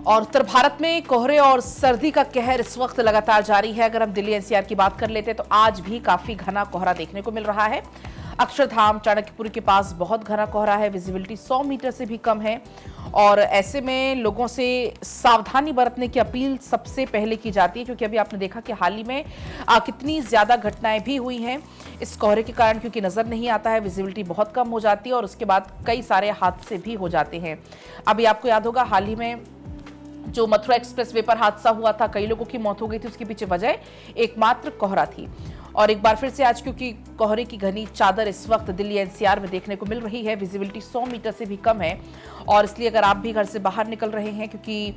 और उत्तर भारत में कोहरे और सर्दी का कहर इस वक्त लगातार जारी है। अगर हम दिल्ली एनसीआर की बात कर लेते हैं तो आज भी काफी घना कोहरा देखने को मिल रहा है। अक्षरधाम चाणक्यपुरी के पास बहुत घना कोहरा है, विजिबिलिटी 100 मीटर से भी कम है और ऐसे में लोगों से सावधानी बरतने की अपील सबसे पहले की जाती है, क्योंकि अभी आपने देखा कि हाल ही में कितनी ज्यादा घटनाएं भी हुई हैं इस कोहरे के कारण, क्योंकि नजर नहीं आता है, विजिबिलिटी बहुत कम हो जाती है और उसके बाद कई सारे हादसे भी हो जाते हैं। अभी आपको याद होगा हाल ही में जो मथुरा एक्सप्रेस वे पर हादसा हुआ था, कई लोगों की मौत हो गई थी, उसके पीछे वजह एकमात्र कोहरा थी। और एक बार फिर से आज क्योंकि कोहरे की घनी चादर इस वक्त दिल्ली एनसीआर में देखने को मिल रही है, विजिबिलिटी 100 मीटर से भी कम है और इसलिए अगर आप भी घर से बाहर निकल रहे हैं, क्योंकि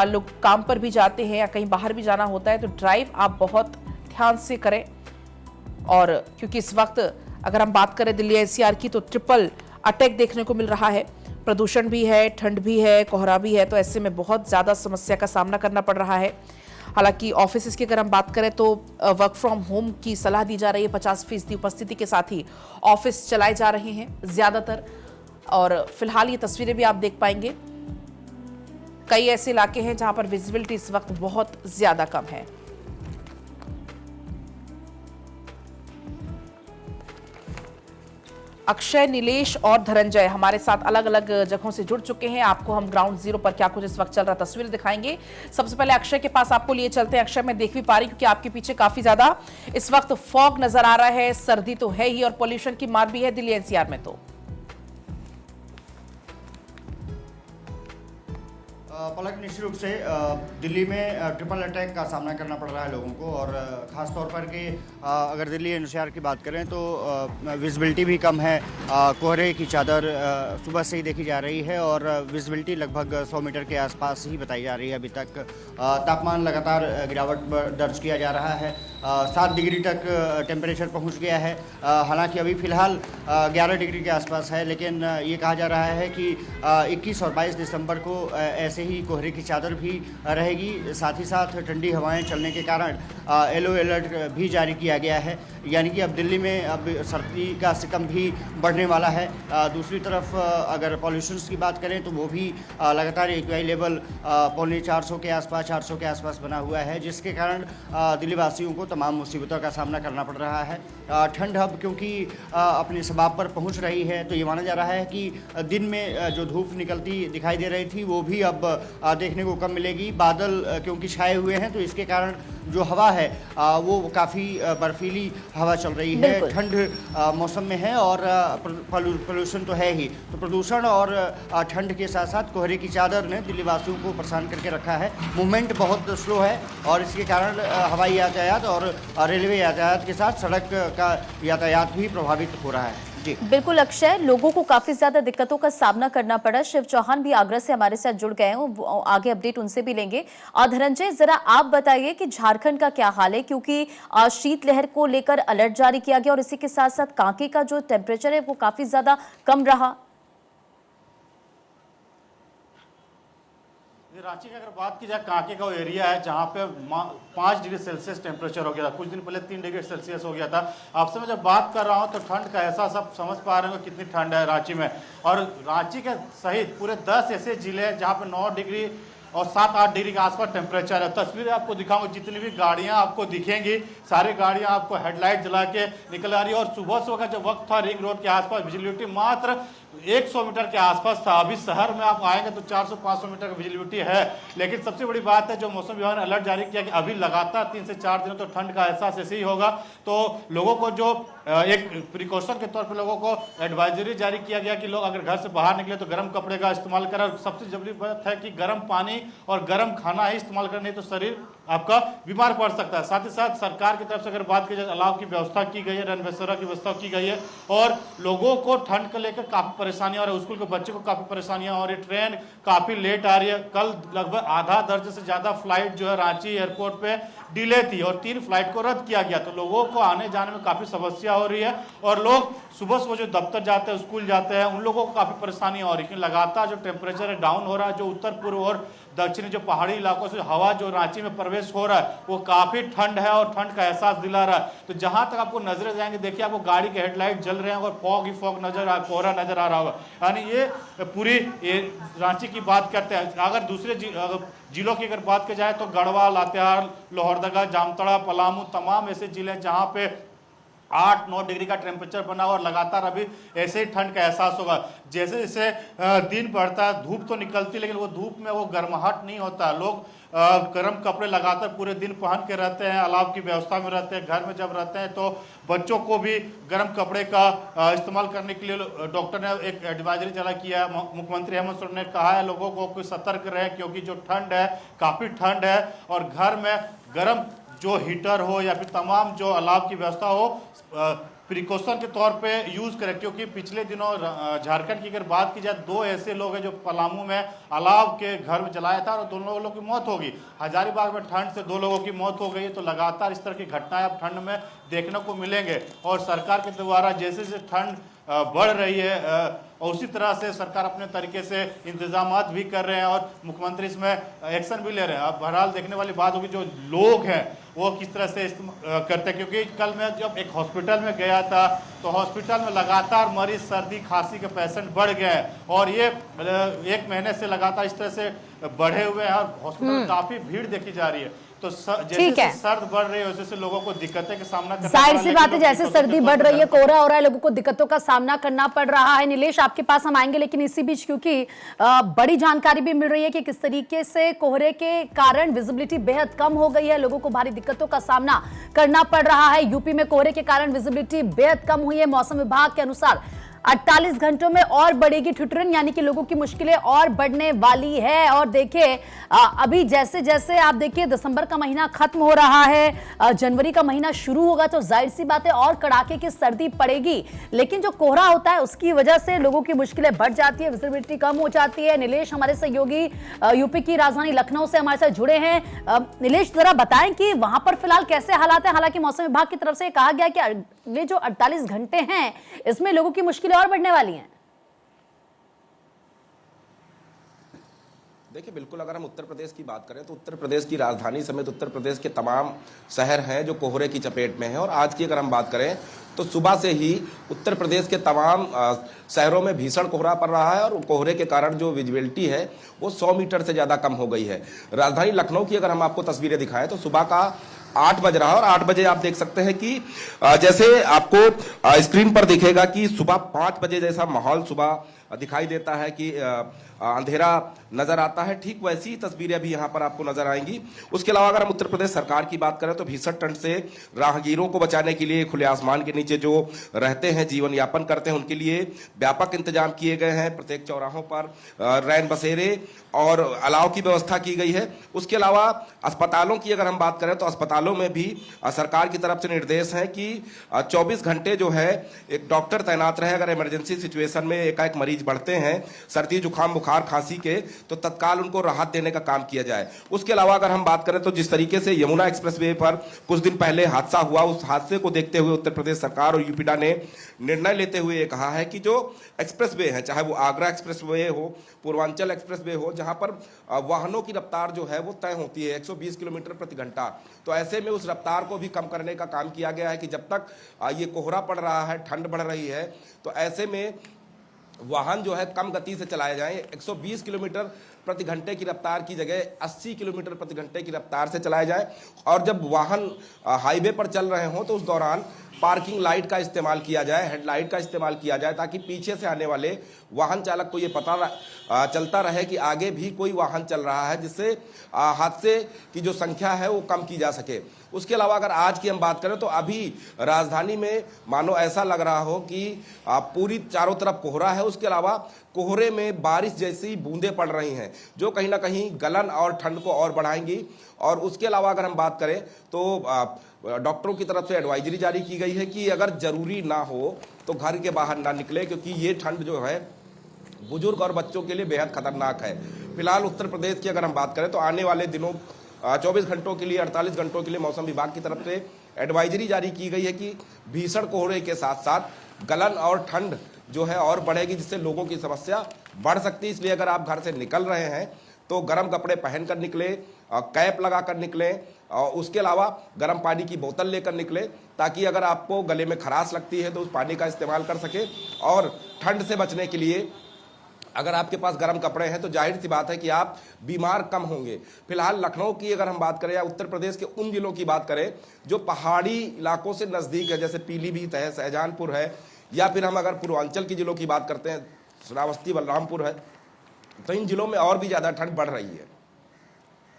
लोग काम पर भी जाते हैं या कहीं बाहर भी जाना होता है, तो ड्राइव आप बहुत ध्यान से करें। और क्योंकि इस वक्त अगर हम बात करें दिल्ली एनसीआर की तो ट्रिपल अटैक देखने को मिल रहा है, प्रदूषण भी है, ठंड भी है, कोहरा भी है, तो ऐसे में बहुत ज़्यादा समस्या का सामना करना पड़ रहा है। हालांकि ऑफिस की अगर हम बात करें तो वर्क फ्रॉम होम की सलाह दी जा रही है, 50% उपस्थिति के साथ ही ऑफिस चलाए जा रहे हैं ज़्यादातर। और फिलहाल ये तस्वीरें भी आप देख पाएंगे, कई ऐसे इलाके हैं जहां पर विजिबिलिटी इस वक्त बहुत ज़्यादा कम है। अक्षय, नीलेश और धनंजय हमारे साथ अलग अलग जगहों से जुड़ चुके हैं। आपको हम ग्राउंड जीरो पर क्या कुछ इस वक्त चल रहा तस्वीर दिखाएंगे। सबसे पहले अक्षय के पास आपको लिए चलते हैं। अक्षय, मैं देख भी पा रही हूं कि आपके पीछे काफी ज्यादा इस वक्त फॉग नजर आ रहा है, सर्दी तो है ही और पोल्यूशन की मार भी है दिल्ली एनसीआर में। तो पलक, निश्चित रूप से दिल्ली में ट्रिपल अटैक का सामना करना पड़ रहा है लोगों को और ख़ास तौर पर कि अगर दिल्ली एनसीआर की बात करें तो विजिबिलिटी भी कम है, कोहरे की चादर सुबह से ही देखी जा रही है और विजिबिलिटी लगभग 100 मीटर के आसपास ही बताई जा रही है। अभी तक तापमान लगातार गिरावट दर्ज किया जा रहा है, 7 डिग्री तक टेम्परेचर पहुँच गया है। हालांकि अभी फ़िलहाल 11 डिग्री के आसपास है, लेकिन ये कहा जा रहा है कि 21 और 22 दिसंबर को ऐसे ही कोहरे की चादर भी रहेगी। साथ ही साथ ठंडी हवाएं चलने के कारण येलो अलर्ट भी जारी किया गया है, यानी कि अब दिल्ली में अब सर्दी का सिकम भी बढ़ने वाला है। दूसरी तरफ अगर पॉल्यूशंस की बात करें तो वो भी लगातार एक्यूआई लेवल 450 के आसपास 400 के आसपास बना हुआ है, जिसके कारण दिल्ली वासियों को तमाम मुसीबतों का सामना करना पड़ रहा है। ठंड अब क्योंकि अपने शबाब पर पहुंच रही है, तो ये माना जा रहा है कि दिन में जो धूप निकलती दिखाई दे रही थी वो भी अब देखने को कम मिलेगी। बादल क्योंकि छाए हुए हैं तो इसके कारण जो हवा है वो काफ़ी बर्फीली हवा चल रही है, ठंड मौसम में है और पोल्यूशन तो है ही, तो प्रदूषण और ठंड के साथ साथ कोहरे की चादर ने दिल्ली वासियों को परेशान करके रखा है। मूवमेंट बहुत स्लो है और इसके कारण हवाई यातायात और रेलवे यातायात के साथ सड़क का यातायात भी प्रभावित हो रहा है। बिल्कुल अक्षय, लोगों को काफी ज्यादा दिक्कतों का सामना करना पड़ा। शिव चौहान भी आगरा से हमारे साथ जुड़ गए हैं, आगे अपडेट उनसे भी लेंगे। और धनंजय, जरा आप बताइए कि झारखंड का क्या हाल है, क्योंकि शीतलहर को लेकर अलर्ट जारी किया गया और इसी के साथ साथ कांके का जो टेम्परेचर है वो काफी ज्यादा कम रहा। रांची की अगर बात की जाए, कांके का वो एरिया है जहाँ पे 5 डिग्री सेल्सियस टेम्परेचर हो गया था, कुछ दिन पहले 3 डिग्री सेल्सियस हो गया था। आपसे मैं जब बात कर रहा हूँ तो ठंड का एहसास आप समझ पा रहे हो कितनी ठंड है रांची में। और रांची के सहित पूरे 10 ऐसे जिले हैं जहाँ पे 9 डिग्री और 7-8 डिग्री के आसपास टेम्परेचर है। तस्वीरें आपको दिखाऊंगा, जितनी भी गाड़ियां आपको दिखेंगी सारी गाड़ियां आपको हेडलाइट जला के निकल आ रही है। और सुबह का जो वक्त था रिंग रोड के आसपास विजिबिलिटी मात्र 100 मीटर के आसपास था। अभी शहर में आप आएंगे तो 400-500 मीटर की विजिबिलिटी है। लेकिन सबसे बड़ी बात है जो मौसम विभाग ने अलर्ट जारी किया कि अभी लगातार 3 से 4 दिनों तो ठंड का एहसास ऐसे ही होगा। तो लोगों को जो एक प्रिकॉशन के तौर पर लोगों को एडवाइजरी जारी किया गया कि लोग अगर घर से बाहर निकले तो गर्म कपड़े का इस्तेमाल करें। और सबसे जरूरी बात है कि गर्म पानी और गर्म खाना ही इस्तेमाल करें, नहीं तो शरीर आपका बीमार पड़ सकता है। साथ ही साथ सरकार की तरफ से अगर बात की जाए, अलाव की व्यवस्था की गई है, रन बसेरा की व्यवस्था की गई है और लोगों को ठंड को लेकर काफी परेशानियां और स्कूल के बच्चों को काफी परेशानियां और ये ट्रेन काफी लेट आ रही है। कल लगभग आधा दर्जन से ज्यादा फ्लाइट जो है रांची एयरपोर्ट पे डिले थी और 3 फ्लाइट को रद्द किया गया, तो लोगों को आने जाने में काफी समस्या हो रही है। और लोग सुबह सुबह जो दफ्तर जाते हैं, स्कूल जाते हैं, उन लोगों को काफी परेशानी हो रही है। लगातार जो टेम्परेचर है डाउन हो रहा है, जो उत्तर पूर्व और दक्षिणी जो पहाड़ी इलाकों से हवा जो रांची में प्रवेश हो रहा है वो काफी ठंड है और ठंड का एहसास दिला रहा है। तो जहां तक आपको नजरें जाएंगे, देखिए आपको गाड़ी के हेडलाइट जल रहे हैं और फॉग ही फॉग नजर आ, कोहरा नजर आ रहा होगा। यानी ये पूरी रांची की बात करते हैं। अगर दूसरे जिलों की अगर बात की जाए तो गढ़वा, लातेहार, लोहरदगा, जामताड़ा, पलामू तमाम ऐसे जिले जहां पे 8-9 डिग्री का टेम्परेचर बना और लगातार अभी ऐसे ही ठंड का एहसास होगा। जैसे जैसे दिन बढ़ता है, धूप तो निकलती लेकिन वो धूप में वो गर्माहट नहीं होता। लोग गर्म कपड़े लगातार पूरे दिन पहन के रहते हैं, अलाव की व्यवस्था में रहते हैं। घर में जब रहते हैं तो बच्चों को भी गर्म कपड़े का इस्तेमाल करने के लिए डॉक्टर ने एक एडवाइजरी जारी किया है। मुख्यमंत्री हेमंत सोरेन ने कहा है लोगों को सतर्क रहे, क्योंकि जो ठंड है काफ़ी ठंड है और घर में गर्म जो हीटर हो या फिर तमाम जो अलाव की व्यवस्था हो प्रिकॉशन के तौर पे यूज़ करें। क्योंकि पिछले दिनों झारखंड की अगर बात की जाए, 2 ऐसे लोग हैं जो पलामू में अलाव के घर में जलाया था और दोनों लोगों की मौत होगी। हजारीबाग में ठंड से 2 लोगों की मौत हो गई। तो लगातार इस तरह की घटनाएं अब ठंड में देखने को मिलेंगे और सरकार के द्वारा जैसे जैसे ठंड बढ़ रही है उसी तरह से सरकार अपने तरीके से इंतजामात भी कर रहे हैं और मुख्यमंत्री इसमें एक्शन भी ले रहे हैं। अब बहरहाल देखने वाली बात होगी जो लोग हैं वो किस तरह से करते हैं। क्योंकि कल मैं जब एक हॉस्पिटल में गया था तो हॉस्पिटल में लगातार मरीज सर्दी खांसी के पेशेंट बढ़ गए हैं और ये 1 महीने से लगातार इस तरह से बढ़े हुए हैं और हॉस्पिटल में काफी भीड़ देखी जा रही है। तो जैसे सर्द बढ़ रही है वैसे लोगों को दिक्कतें का सामना करना, जाहिर सी बात है, जैसे सर्दी बढ़ रही है, कोहरा हो रहा है, लोगों को दिक्कतों का सामना करना पड़ रहा है। नीलेश, आपके पास हम आएंगे, लेकिन इसी बीच क्योंकि बड़ी जानकारी भी मिल रही है कि किस तरीके से कोहरे के कारण विजिबिलिटी बेहद कम हो गई है, लोगों को भारी दिक्कतों का सामना करना पड़ रहा है। यूपी में कोहरे के कारण विजिबिलिटी बेहद कम हुई है। मौसम विभाग के अनुसार 48 घंटों में और बढ़ेगी ठिठुरन, यानी कि लोगों की मुश्किलें और बढ़ने वाली है। और देखिए अभी जैसे जैसे आप देखिए दिसंबर का महीना खत्म हो रहा है, जनवरी का महीना शुरू होगा, तो जाहिर सी बात है और कड़ाके की सर्दी पड़ेगी। लेकिन जो कोहरा होता है उसकी वजह से लोगों की मुश्किलें बढ़ जाती है, विजिबिलिटी कम हो जाती है। नीलेश हमारे सहयोगी यूपी की राजधानी लखनऊ से हमारे साथ जुड़े हैं। नीलेश, जरा बताएं कि वहां पर फिलहाल कैसे हालात है। हालांकि मौसम विभाग की तरफ से कहा गया कि अगले जो 48 घंटे हैं इसमें लोगों की मुश्किलें और बढ़ने वाली हैं। देखिए, बिल्कुल अगर हम उत्तर प्रदेश की बात करें तो उत्तर प्रदेश की राजधानी समेत उत्तर प्रदेश के तमाम शहर हैं जो कोहरे की चपेट में हैं। और आज की अगर हम बात करें तो सुबह से ही उत्तर प्रदेश के तमाम शहरों में भीषण कोहरा पड़ रहा है और कोहरे के कारण जो विजिबिलिटी है वो 100 मीटर से ज़्यादा कम हो गई है। राजधानी लखनऊ की अगर हम आपको तस्वीरें दिखाएं तो सुबह का 8 बज रहा है और 8 बजे आप देख सकते हैं कि जैसे आपको स्क्रीन पर दिखेगा कि सुबह 5 बजे जैसा माहौल सुबह दिखाई देता है कि अंधेरा नजर आता है, ठीक वैसी ही तस्वीरें अभी यहाँ पर आपको नजर आएंगी। उसके अलावा अगर हम उत्तर प्रदेश सरकार की बात करें तो भीषण ठंड से राहगीरों को बचाने के लिए खुले आसमान के नीचे जो रहते हैं, जीवन यापन करते हैं, उनके लिए व्यापक इंतजाम किए गए हैं। प्रत्येक चौराहों पर रैन बसेरे और अलाव की व्यवस्था की गई है। उसके अलावा अस्पतालों की अगर हम बात करें तो अस्पतालों में भी सरकार की तरफ से निर्देश है कि 24 घंटे जो है एक डॉक्टर तैनात रहे। अगर इमरजेंसी सिचुएशन में एकाएक मरीज बढ़ते हैं, सर्दी जुकाम बुखार खांसी के, तो तत्काल उनको राहत देने का काम किया जाए। उसके अलावा अगर हम बात करें तो जिस तरीके से यमुना एक्सप्रेसवे पर कुछ दिन पहले हादसा हुआ, उस हादसे को देखते हुए उत्तर प्रदेश सरकार और यूपीडा ने निर्णय लेते हुए ये कहा है कि जो एक्सप्रेसवे है, चाहे वो आगरा एक्सप्रेसवे हो, पूर्वांचल एक्सप्रेसवे हो, जहां पर वाहनों की रफ्तार जो है वो तय होती है 120 किलोमीटर प्रति घंटा, तो ऐसे में उस रफ्तार को भी कम करने का काम किया गया है कि जब तक ये कोहरा पड़ रहा है, ठंड बढ़ रही है, तो ऐसे में वाहन जो है कम गति से चलाए जाएं। 120 किलोमीटर प्रति घंटे की रफ्तार की जगह 80 किलोमीटर प्रति घंटे की रफ्तार से चलाए जाएं। और जब वाहन हाईवे पर चल रहे हों तो उस दौरान पार्किंग लाइट का इस्तेमाल किया जाए, हेडलाइट का इस्तेमाल किया जाए, ताकि पीछे से आने वाले वाहन चालक को ये पता चलता रहे कि आगे भी कोई वाहन चल रहा है, जिससे हादसे की जो संख्या है वो कम की जा सके। उसके अलावा अगर आज की हम बात करें तो अभी राजधानी में मानो ऐसा लग रहा हो कि पूरी चारों तरफ कोहरा है। उसके अलावा कोहरे में बारिश जैसी बूंदें पड़ रही हैं जो कहीं ना कहीं गलन और ठंड को और बढ़ाएंगी। और उसके अलावा अगर हम बात करें तो डॉक्टरों की तरफ से एडवाइजरी जारी की गई है कि अगर जरूरी ना हो तो घर के बाहर ना निकले, क्योंकि ये ठंड जो है बुजुर्ग और बच्चों के लिए बेहद खतरनाक है। फिलहाल उत्तर प्रदेश की अगर हम बात करें तो आने वाले दिनों 24 घंटों के लिए, 48 घंटों के लिए मौसम विभाग की तरफ से एडवाइजरी जारी की गई है कि भीषण कोहरे के साथ साथ गलन और ठंड जो है और बढ़ेगी, जिससे लोगों की समस्या बढ़ सकती है। इसलिए अगर आप घर से निकल रहे हैं तो गर्म कपड़े पहनकर निकले, कैप लगाकर निकलें, और उसके अलावा गर्म पानी की बोतल लेकर निकले, ताकि अगर आपको गले में खराश लगती है तो उस पानी का इस्तेमाल कर सके। और ठंड से बचने के लिए अगर आपके पास गर्म कपड़े हैं तो जाहिर सी बात है कि आप बीमार कम होंगे। फिलहाल लखनऊ की अगर हम बात करें या उत्तर प्रदेश के उन जिलों की बात करें जो पहाड़ी इलाकों से नज़दीक है, जैसे पीलीभीत है, शाहजहांपुर है, या फिर हम अगर पूर्वांचल की जिलों की बात करते हैं, श्रावस्ती, बलरामपुर है, तो इन जिलों में और भी ज़्यादा ठंड बढ़ रही है।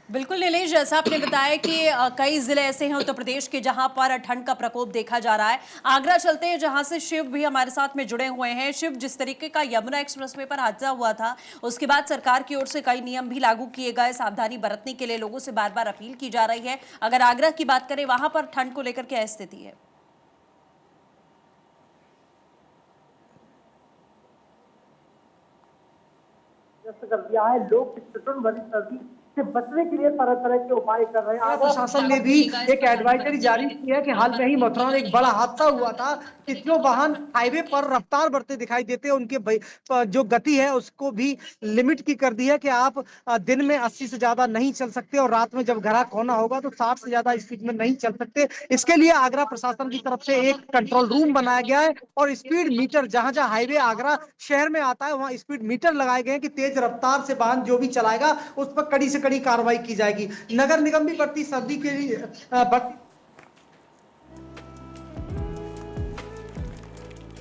बिल्कुल नीलेश, जैसा आपने बताया कि कई जिले ऐसे हैं उत्तर प्रदेश के जहां पर ठंड का प्रकोप देखा जा रहा है। आगरा चलते हैं जहां से शिव भी हमारे साथ में जुड़े हुए हैं। शिव, जिस तरीके का यमुना एक्सप्रेसवे पर हादसा हुआ था, उसके बाद सरकार की ओर से कई नियम भी लागू किए गए, सावधानी बरतने के लिए लोगों से बार बार अपील की जा रही है। अगर आगरा की बात करें, वहां पर ठंड को लेकर क्या स्थिति है? कर दिया है। लोग इस भीषण भरी सर्दी से बचने के लिए तरह तरह के उपाय कर रहे हैं। प्रशासन ने भी एक एडवाइजरी जारी की है कि हाल में ही मथुरा में एक बड़ा हादसा हुआ था कि जो वाहन हाईवे पर रफ्तार बढ़ते दिखाई देते हैं, उनके जो गति है उसको भी लिमिट की कर दी है कि आप दिन में 80 से ज्यादा नहीं चल सकते, और रात में जब ग्राहक होना होगा तो 60 से ज्यादा स्पीड में नहीं चल सकते। इसके लिए आगरा प्रशासन की तरफ से एक कंट्रोल रूम बनाया गया है, और स्पीड मीटर जहां जहां हाईवे आगरा शहर में आता है वहां स्पीड मीटर लगाए गए हैं कि तेज रफ्तार से वाहन जो भी चलाएगा उस पर कड़ी से कड़ी कार्रवाई की जाएगी। नगर निगम भी बढ़ती सर्दी के लिए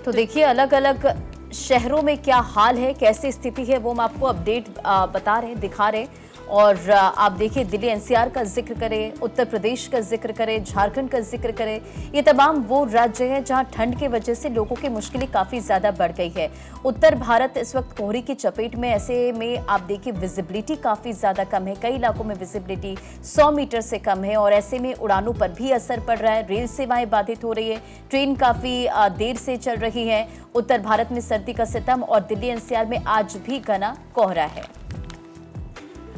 तो देखिए अलग अलग शहरों में क्या हाल है, कैसी स्थिति है, वो हम आपको अपडेट बता रहे हैं, दिखा रहे हैं। और आप देखिए दिल्ली एनसीआर का जिक्र करें, उत्तर प्रदेश का जिक्र करें, झारखंड का जिक्र करें, ये तमाम वो राज्य हैं जहां ठंड की वजह से लोगों की मुश्किलें काफ़ी ज़्यादा बढ़ गई है। उत्तर भारत इस वक्त कोहरे की चपेट में, ऐसे में आप देखिए विजिबिलिटी काफ़ी ज़्यादा कम है, कई इलाकों में विजिबिलिटी 100 मीटर से कम है, और ऐसे में उड़ानों पर भी असर पड़ रहा है, रेल सेवाएं बाधित हो रही है, ट्रेन काफ़ी देर से चल रही है। उत्तर भारत में सर्दी का सितम, और दिल्ली एनसीआर में आज भी घना कोहरा है।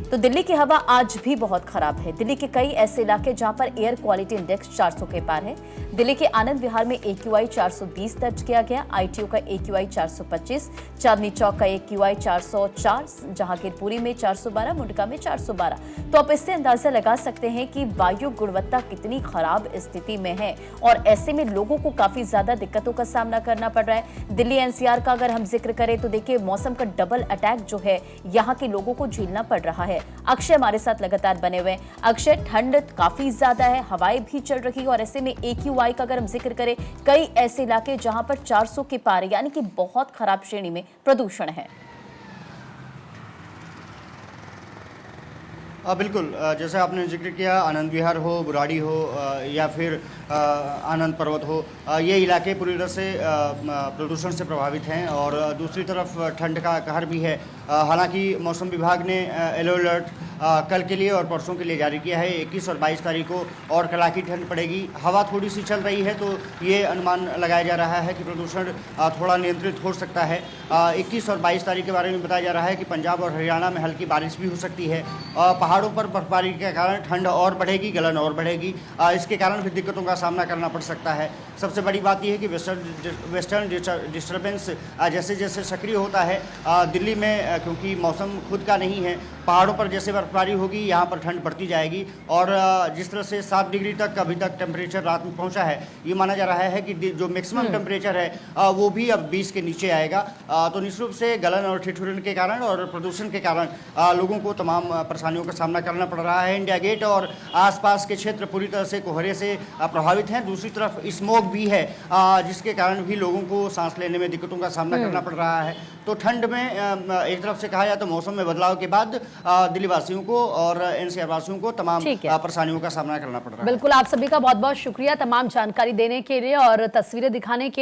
तो दिल्ली की हवा आज भी बहुत खराब है। दिल्ली के कई ऐसे इलाके जहां पर एयर क्वालिटी इंडेक्स 400 के पार है। दिल्ली के आनंद विहार में AQI 420 दर्ज किया गया, ITO का AQI 425, चांदनी चौक का AQI 404, जहांगीरपुरी में 412, मुंडका में 412। तो आप इससे अंदाजा लगा सकते हैं कि वायु गुणवत्ता कितनी खराब स्थिति में है, और ऐसे में लोगों को काफी ज्यादा दिक्कतों का सामना करना पड़ रहा है। दिल्ली एनसीआर का अगर हम जिक्र करें तो देखिए मौसम का डबल अटैक जो है यहाँ के लोगों को झेलना पड़ रहा है। अक्षय हमारे साथ लगातार बने हुए हैं। अक्षय, ठंड काफी ज्यादा है, हवाएं भी चल रही है, और ऐसे में AQI का अगर हम जिक्र करें, कई ऐसे इलाके जहां पर 400 के पार, यानी कि बहुत खराब श्रेणी में प्रदूषण है। बिल्कुल, जैसे आपने जिक्र किया, आनंद विहार हो, बुराड़ी हो, या फिर आनंद पर्वत हो, ये इलाके पूरी तरह से प्रदूषण से प्रभावित हैं, और दूसरी तरफ ठंड का कहर भी है। हालांकि मौसम विभाग ने येलो अलर्ट कल के लिए और परसों के लिए जारी किया है। 21 और 22 तारीख को और कड़ाकी ठंड पड़ेगी। हवा थोड़ी सी चल रही है, तो ये अनुमान लगाया जा रहा है कि प्रदूषण थोड़ा नियंत्रित हो सकता है। 21 और 22 तारीख के बारे में बताया जा रहा है कि पंजाब और हरियाणा में हल्की बारिश भी हो सकती है। पहाड़ों पर बर्फबारी के कारण ठंड और बढ़ेगी, गलन और बढ़ेगी। इसके कारण भी दिक्कतों का सामना करना पड़ सकता है। सबसे बड़ी बात यह है कि वेस्टर्न डिस्टर्बेंस जैसे जैसे सक्रिय होता है दिल्ली में, क्योंकि मौसम खुद का नहीं है, पहाड़ों पर जैसे बर्फबारी होगी यहाँ पर ठंड बढ़ती जाएगी। और जिस तरह से 7 डिग्री तक अभी तक टेम्परेचर रात में पहुँचा है, ये माना जा रहा है कि जो मैक्सिमम टेम्परेचर है वो भी अब 20 के नीचे आएगा। तो निश्चित रूप से गलन और ठिठुरन के कारण और प्रदूषण के कारण लोगों को तमाम परेशानियों का सामना करना पड़ रहा है। इंडिया गेट और आसपास के क्षेत्र पूरी तरह से कोहरे से प्रभावित हैं। दूसरी तरफ स्मोक भी है, जिसके कारण भी लोगों को सांस लेने में दिक्कतों का सामना करना पड़ रहा है। तो ठंड में एक तरफ से कहा जाए तो मौसम में बदलाव के बाद दिल्ली वासियों को और एनसीआर वासियों को तमाम परेशानियों का सामना करना पड़ रहा है। बिल्कुल, आप सभी का बहुत बहुत शुक्रिया तमाम जानकारी देने के लिए और तस्वीरें दिखाने के लिए।